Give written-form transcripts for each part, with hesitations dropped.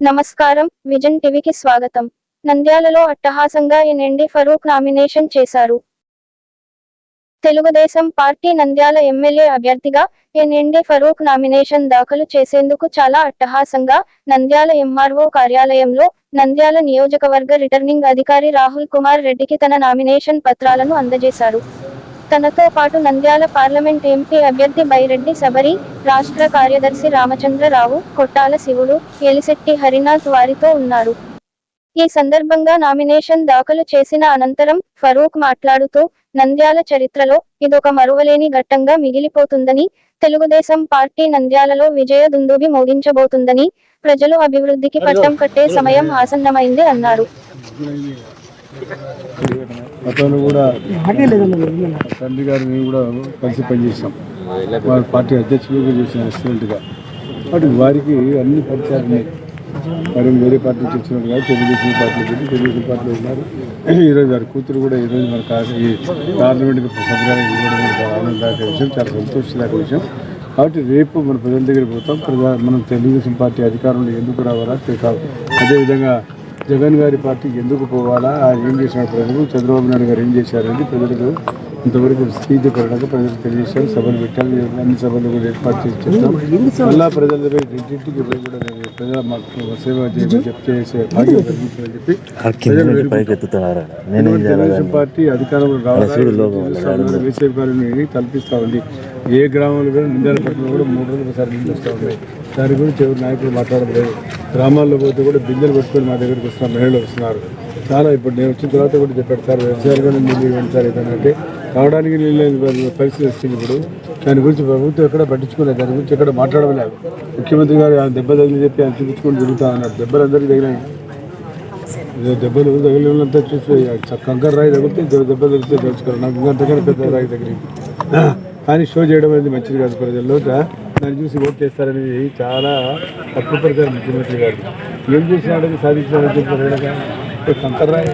నమస్కారం, విజన్ టీవీకి స్వాగతం. నంద్యాలలో అట్టహాసంగా ఎన్ఎండి ఫరూక్ నామినేషన్ చేశారు. తెలుగుదేశం పార్టీ నంద్యాల ఎమ్మెల్యే అభ్యర్థిగా ఎన్ఎండి ఫరూక్ నామినేషన్ దాఖలు చేసేందుకు చాలా అట్టహాసంగా నంద్యాల ఎంఆర్ఓ కార్యాలయంలో నంద్యాల నియోజకవర్గ రిటర్నింగ్ అధికారి రాహుల్ కుమార్ రెడ్డికి తన నామినేషన్ పత్రాలను అందజేశారు. తనతో పాటు నంద్యాల పార్లమెంట్ ఎంపీ అభ్యర్థి బైరెడ్డి శబరి, రాష్ట్ర కార్యదర్శి రామచంద్రరావు, కొట్టాల శివుడు, ఎలిశెట్టి హరినాథ్ వారితో ఉన్నారు. ఈ సందర్భంగా నామినేషన్ దాఖలు చేసిన అనంతరం ఫరూక్ మాట్లాడుతూ, నంద్యాల చరిత్రలో ఇదొక మరువలేని ఘట్టంగా మిగిలిపోతుందని, తెలుగుదేశం పార్టీ నంద్యాలలో విజయ దుందుభి మోగించబోతుందని, ప్రజలు అభివృద్ధికి పట్టం కట్టే సమయం ఆసన్నమైంది అన్నారు. గతంలో కూడా తండ్రి గారు మేము కూడా కలిసి పనిచేసాం. వారి పార్టీ అధ్యక్షులుగా చేశాను ఎక్సలెంట్గా. కాబట్టి వారికి అన్ని పరిచయాలు ఉన్నాయి. మరి వేరే పార్టీ నుంచి వచ్చినట్టు కాదు, తెలుగుదేశం పార్టీలో పెట్టి తెలుగుదేశం పార్టీలో ఉన్నారు. ఈరోజు వారి కూతురు కూడా ఈరోజు మన పార్లమెంట్కి సభ్యులుగా ఇవ్వడం చాలా ఆనందదాయక విషయం, చాలా సంతోషదాయక విషయం. కాబట్టి రేపు మన ప్రజల దగ్గరికి పోతాం. మనం తెలుగుదేశం పార్టీ అధికారంలో ఎందుకు రావాలా, అదేవిధంగా జగన్ గారి పార్టీకి ఎందుకు పోవాలా, ఆయన ఏం చేసిన ప్రజలు, చంద్రబాబు నాయుడు గారు ఏం చేశారని ప్రజలకు ఇంతవరకు స్థితిపరంగా ప్రజలకు తెలియజేశారు. సభలు పెట్టారు, అన్ని సభలు కూడా ఏర్పాటు చేసి చెప్తాం. మళ్ళా ప్రజల దగ్గర ఇంటింటికి పోయి కూడా ప్రజల మాకు సేవ చేసే భాగ్యం కలిగించాలని చెప్పి తెలుగుదేశం పార్టీ అధికారంలో రావాలి వేసవి కాలని కల్పిస్తూ ఉంది. ఏ గ్రామంలో కూడా నిందాల పట్టణంలో కూడా 3 రోజులు ఒకసారి నీళ్ళు వస్తూ ఉన్నాయి. దాని గురించి ఎవరు నాయకులు మాట్లాడలేదు. గ్రామాల్లో పోతే కూడా బిందెలు పట్టుకొని మా దగ్గరికి వస్తున్నారు, మహిళలు వస్తున్నారు. చాలా ఇప్పుడు నేను వచ్చిన తర్వాత కూడా చెప్పాడు సార్, వ్యవసాయాలు కూడా నీళ్ళు ఇవ్వండి సార్ ఏదంటే రావడానికి నీళ్ళు పరిస్థితి వస్తుంది. ఇప్పుడు దాని గురించి ప్రభుత్వం ఎక్కడ పట్టించుకోలేదు, దాని గురించి ఎక్కడ మాట్లాడలేదు. ముఖ్యమంత్రి గారు ఆయన దెబ్బ తగిలి చెప్పి ఆయన చూపించుకొని తిరుగుతా ఉన్నారు. దెబ్బలు అందరికీ తగిలాయి. దెబ్బలు తగిలినంతా చూసి కంకర రాయి తగిలితే దెబ్బ తగిలితే తెలుసుకోవాలి. నాకు ఇంకంతకన్నా పెద్ద రాయి తగిలింది. కానీ షో చేయడం అనేది మంచిది కాదు. ప్రజల్లో దాన్ని చూసి ఓట్ చేస్తారనేది చాలా తప్పు పడతారు ముఖ్యమంత్రి గారు. ఏం చేసినాడని సాధించినాడని చెప్పారు. కంకర్రాయి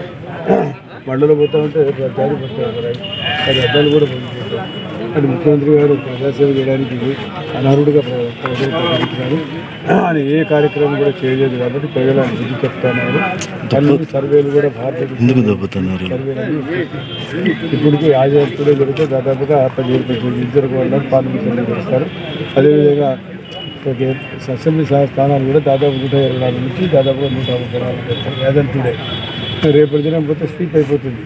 బండలో పోతా ఉంటే జారి పడతారు. అది అద్దాలు కూడా పనిచేస్తారు. అది ముఖ్యమంత్రి గారు ప్రజాసేవ చేయడానికి అనర్హుడిగా ప్రజలు ఆయన ఏ కార్యక్రమం కూడా చేయలేదు. కాబట్టి ప్రజలు ఆయన బుద్ధి చెప్తున్నారు. అన్ని సర్వేలు కూడా భారతదేశం ఇప్పటికీ ఆజాదీలో జరిగితే దాదాపుగా 15 ఇద్దరు కూడా పార్లమెంట్ సభ్యులు గెలుస్తారు. అదేవిధంగా అసెంబ్లీ స్థానాలు కూడా దాదాపు 124 నుంచి దాదాపుగా 134 గెలుస్తారు. యాదంతుడే రేపటి దినం పోతే స్వీప్ అయిపోతుంది.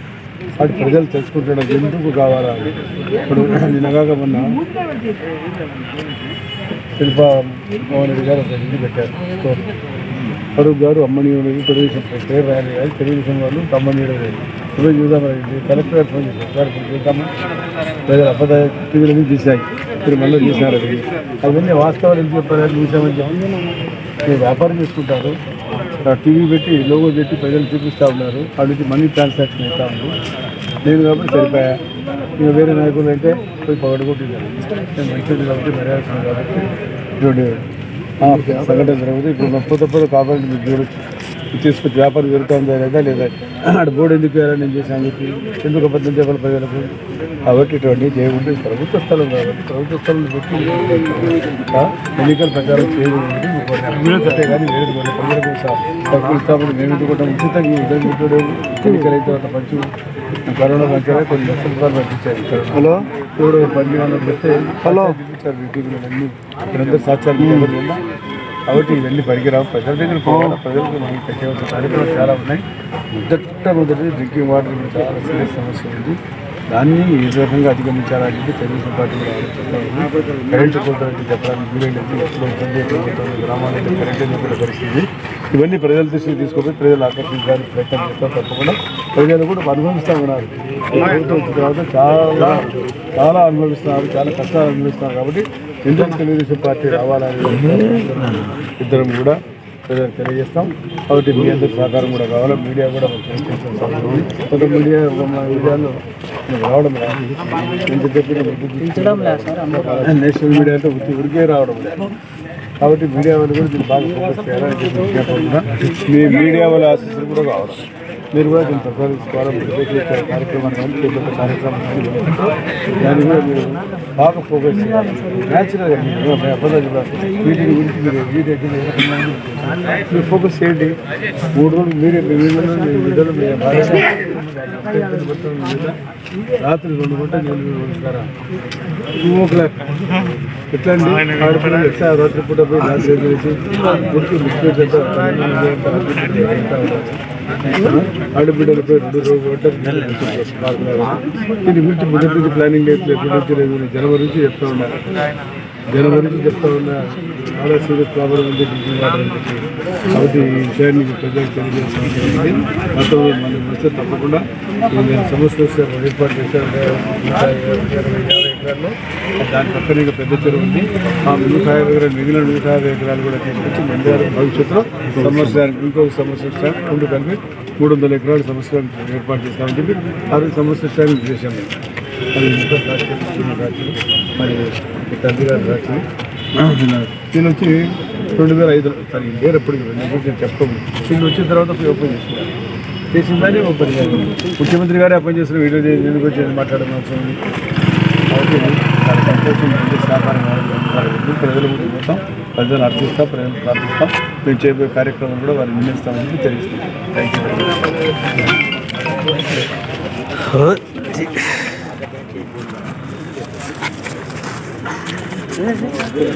వాటి ప్రజలు తెలుసుకుంటున్నారు ఎందుకు కావాలా. ఇప్పుడు నిన్నగాక మొన్న శిల్పా మోహన్ రెడ్డి గారు ఒక ఇల్లు పెట్టారు. ఫరూక్ గారు అమ్మనీయుడు తెలుగుదేశం పేరు రాయాలి కాదు, తెలుగుదేశం వాళ్ళు అమ్మనీయుడు ఇవే చూద్దాం. కలెక్టర్ గారు ఫోన్ చేశారు, సార్ ఇప్పుడు చూద్దాము ప్రజలు అబద్ధాలు టీవీలన్నీ తీసాయి, మీరు మళ్ళీ తీసినారు. అవన్నీ వాస్తవాలు ఎందుకు చెప్పారు చూసామని చెప్పి మీరు వ్యాపారం చేసుకుంటారు. టీవీ పెట్టి లోగో పెట్టి ప్రజలు చూపిస్తూ ఉన్నారు. వాటి నుంచి మనీ ట్రాన్సాక్షన్ అవుతా ఉంది. నేను కాబట్టి సరిపోయా. ఇంకా వేరే నాయకులు అంటే పోయి పగడగొట్టింది. నేను మంచిది కాబట్టి మర్యాద కాబట్టి చూడండి సంఘటన జరుగుతుంది. ఇప్పుడు తప్పదు కాబట్టి మీరు చూడొచ్చు. తీసుకొచ్చి వ్యాపారం జరుగుతుందా లేదా అక్కడ బోర్డు ఎందుకు వేయాలని నేను చేశాను చెప్పి ఎందుకు అబద్ధం చెప్పాలి ప్రజలకు. కాబట్టి ఇటువంటి చేయకుండా ప్రభుత్వ స్థలం కాబట్టి ప్రభుత్వ స్థలం పెట్టి ఎన్నికల ప్రచారం చేయకూడదు. కానీ వేరేది ప్రజలకు తక్కువ ఇస్తామని మేము ఎందుకుంటాం. ఉచితంగా ఉద్యోగుడు ఎన్నికలు అయితే అంత మంచి కరోనా పంచారా కొన్ని లక్షల రూపాయలు పంపించారు. హలో ఇప్పుడు 12 పెడితే హలో చూపించారు మీటింగ్లు అన్నీ ఇక్కడందరూ సాక్ష్యాలు. కాబట్టి ఇవన్నీ పనికిరావు. ప్రజల దగ్గర పోవాలి. ప్రజలకు మనం పెట్టేవలసిన కార్యక్రమాలు చాలా ఉన్నాయి. మొదటి డ్రింకింగ్ వాటర్ చాలా సీరియస్ సమస్య ఉంది. దాన్ని ఏ రకంగా అధిగమించాలని చెప్పి తెలుగుదేశం పార్టీ కూడా ఆలోచిస్తాము. కరెంటు కోతలకి చెప్పడానికి వీలైనది ఎప్పుడు ఇబ్బంది అయిపోతుంది. గ్రామాల్లో కరెంటు కూడా పరిస్థితి. ఇవన్నీ ప్రజల దృష్టికి తీసుకుపోయి ప్రజలు ఆకర్షించడానికి ప్రయత్నం చేస్తాం. తప్పకుండా ప్రజలు కూడా అనుభవిస్తూ ఉన్నారు. వచ్చిన తర్వాత చాలా అనుభవిస్తున్నారు, చాలా కష్టాలు అనుభవిస్తున్నారు. కాబట్టి ఎందుకు తెలుగుదేశం పార్టీ రావాలని ఇద్దరం కూడా ప్రజలకు తెలియజేస్తాం. కాబట్టి మీ అందరి సహకారం కూడా కావాలి. మీడియా కూడా కొంత మీడియాలో రావడం లేదు. ఎంత చెప్పిన నేషనల్ మీడియా అంటే ఉరికే రావడం లేదు. కాబట్టి మీడియా వాళ్ళు కూడా దీన్ని బాగా ఫోకస్ చేయాలని చెప్పి మీ మీడియా వాళ్ళ ఆశీస్సులు కూడా కావడం. మీరు కూడా దీన్ని ప్రసాదించుకోవాలి. కార్యక్రమాన్ని కానీ చేపట్టే కార్యక్రమం కానీ దాని కూడా మీరు బాగా ఫోకస్ చేయాలి. న్యాచురల్గా వీటిని గురించి మీరు ఫోకస్ చేయండి. 3 రోజులు మీరే మీ బిడ్డలు మీ భార్య రాత్రి 2 గంటలు నీళ్ళు ఉంచుతారా? 2 o'clock ఎట్లా అండి? ఆడపిల్లలు ఎట్లా రాత్రి పూట పోయి రాత్రి చేసి గుడికి బిస్కెట్ ఆడబిడ్డలపై 2 గంటలు దీని గురించి మొదటి ప్లానింగ్ అయితే లేదు. జనవరి నుంచి చెప్తా ఉన్నారు. చాలా సీరియస్ ప్రాబ్లం ఉంది డ్రింకింగ్ వాటర్ అని చెప్పి. కాబట్టి ఈ విషయాన్ని ప్రజలకు తెలియజేస్తాం. గతంలో మనం వస్తే తప్పకుండా సమస్య ఏర్పాటు చేశారు. 150 ఎకరాల్లో దాని పక్కన ఇంకా పెద్ద చెరువు ఉంది. ఆ 150 ఎకరాలు మిగిలిన 150 ఎకరాలు కూడా తీసుకొచ్చి నంద్యాల భవిష్యత్తులో సంవత్సరానికి ఇంకొక సంవత్సరం రెండు కలిపి 300 ఎకరాల సంవత్సరానికి ఏర్పాటు చేస్తామని చెప్పి అది సంవత్సరానికి చేశాము. అది ఇంకా సాక్షులు మరి తండ్రి గారి సాక్షి దీని వచ్చి 2005 సరే లేరప్పటికి నేను చెప్పము. దీన్ని వచ్చిన తర్వాత ఓపెన్ చేసిందని ఓపెన్ చేయాలి. ముఖ్యమంత్రి గారే ఓపెన్ చేసిన వీడియో ఎందుకు వచ్చి మాట్లాడడం అవసరం ఉంది. కాబట్టి చాలా సంతోషం సహకారం ప్రజల ముందు పోతాం, ప్రజలను అర్థిస్తాం, ప్రజలను ప్రార్థిస్తాం. మేము చేయబోయే కార్యక్రమం కూడా వారు నిర్ణయిస్తామని తెలియజేస్తాం. Thank you.